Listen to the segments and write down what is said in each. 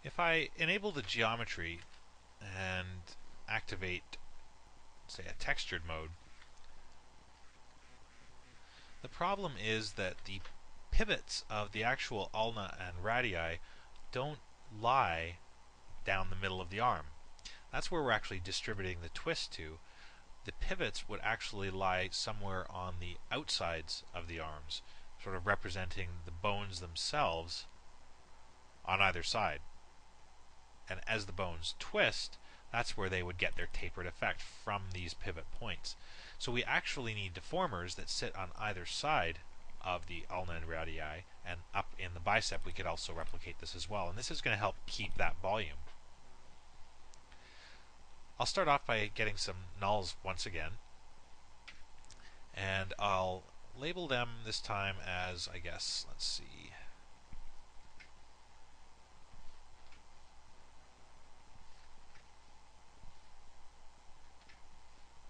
If I enable the geometry and activate, say, a textured mode, the problem is that the pivots of the actual ulna and radii don't lie down the middle of the arm. That's where we're actually distributing the twist to. The pivots would actually lie somewhere on the outsides of the arms, sort of representing the bones themselves on either side. And as the bones twist, that's where they would get their tapered effect, from these pivot points. So we actually need deformers that sit on either side of the ulna and radii, and up in the bicep we could also replicate this as well. And this is going to help keep that volume. I'll start off by getting some nulls once again, and I'll label them this time as, I guess, let's see,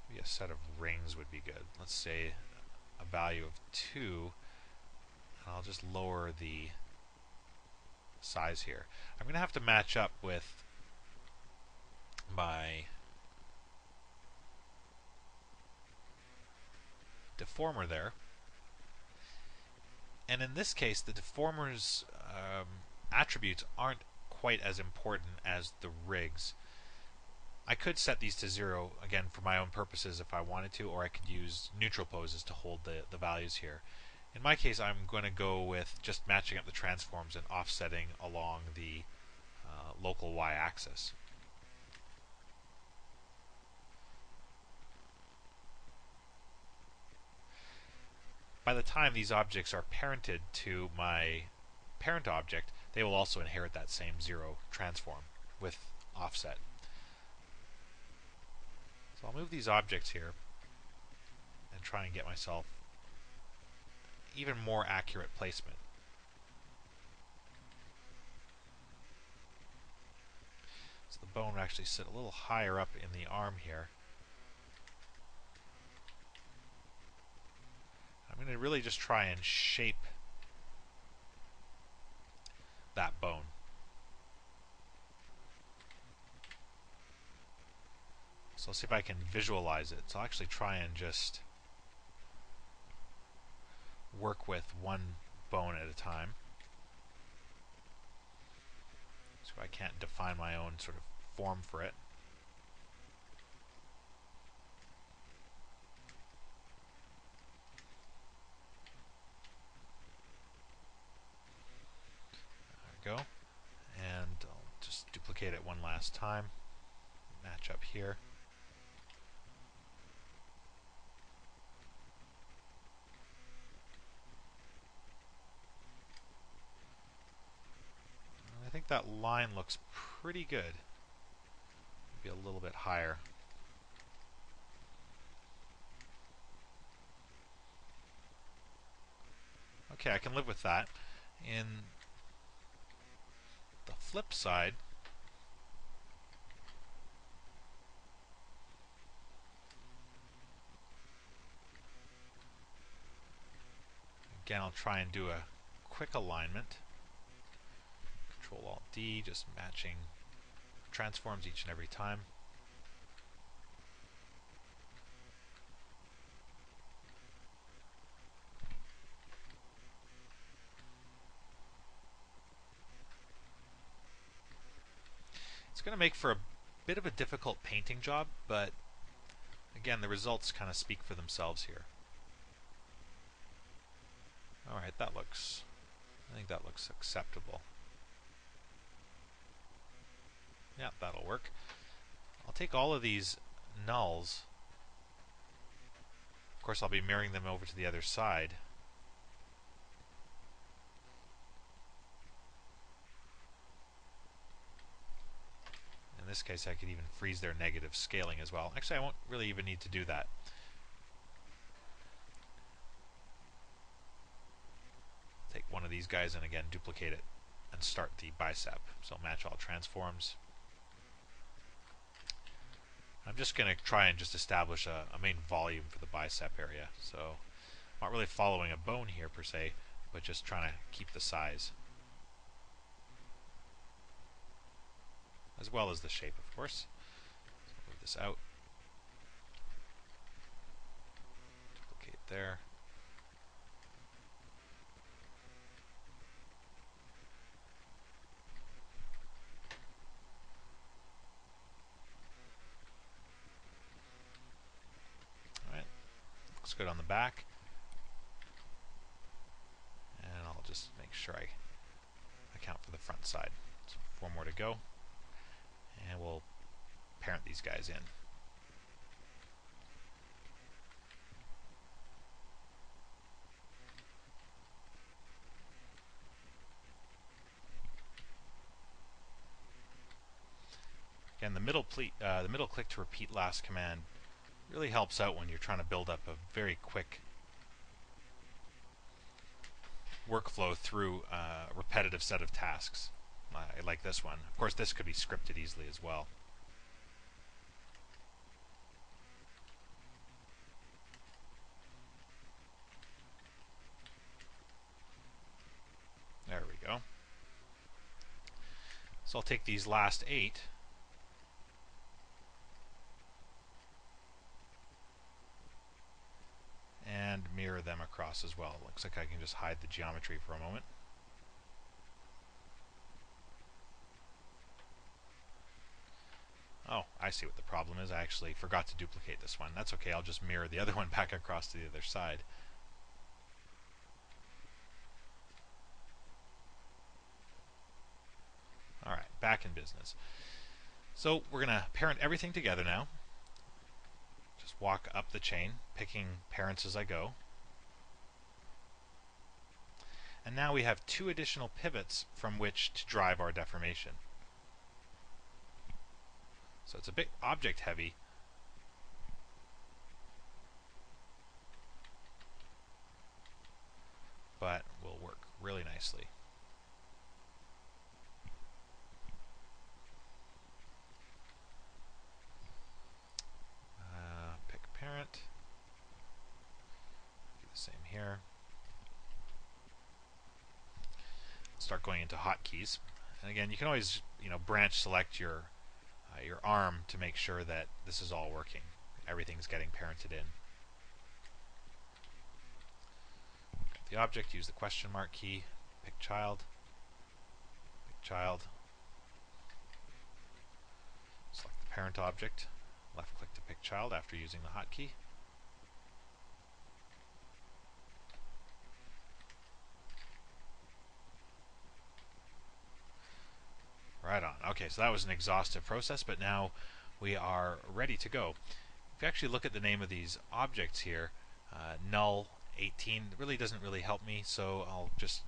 maybe a set of rings would be good. Let's say a value of 2, and I'll just lower the size here. I'm going to have to match up with my deformer there. And in this case, the deformer's attributes aren't quite as important as the rigs. I could set these to 0, again, for my own purposes if I wanted to, or I could use neutral poses to hold the values here. In my case, I'm going to go with just matching up the transforms and offsetting along the local y-axis. By the time these objects are parented to my parent object, they will also inherit that same 0 transform with offset. So I'll move these objects here and try and get myself even more accurate placement. So the bone will actually sit a little higher up in the arm here. I'm going to really just try and shape that bone. So let's see if I can visualize it. So I'll actually try and just work with one bone at a time. So I can't define my own sort of form for it. There we go. And I'll just duplicate it one last time. Match up here. I think that line looks pretty good. Maybe a little bit higher. Okay, I can live with that. In the flip side, again, I'll try and do a quick alignment. Control-Alt-D, just matching transforms each and every time. It's going to make for a bit of a difficult painting job, but again, the results kind of speak for themselves here. Alright, I think that looks acceptable. Yeah, that'll work. I'll take all of these nulls. Of course, I'll be mirroring them over to the other side. In this case, I could even freeze their negative scaling as well. Actually, I won't really even need to do that. Take one of these guys and again duplicate it and start the bicep. So match all transforms. I'm just going to try and just establish a main volume for the bicep area. So I'm not really following a bone here per se, but just trying to keep the size. as well as the shape, of course. So move this out. Duplicate there. Alright, looks good on the back. And I'll just make sure I account for the front side. So 4 more to go. And we'll parent these guys in. Again, the middle click to repeat last command really helps out when you're trying to build up a very quick workflow through a repetitive set of tasks like this one. Of course, this could be scripted easily as well. There we go. So I'll take these last 8 and mirror them across as well. Looks like I can just hide the geometry for a moment. Oh, I see what the problem is. I actually forgot to duplicate this one. That's okay, I'll just mirror the other one back across to the other side. Alright, back in business. So we're going to parent everything together now. Just walk up the chain, picking parents as I go. And now we have 2 additional pivots from which to drive our deformation. So it's a bit object heavy. But will work really nicely. Pick parent. Do the same here. Start going into hotkeys. And again, you can always, branch select your arm to make sure that this is all working. Everything's getting parented in. The object, use the question mark key, pick child, select the parent object, left click to pick child after using the hotkey. Right on. Okay, so that was an exhaustive process, but now we are ready to go. If you actually look at the name of these objects here, null 18 really doesn't help me, so I'll just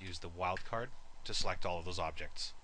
use the wildcard to select all of those objects.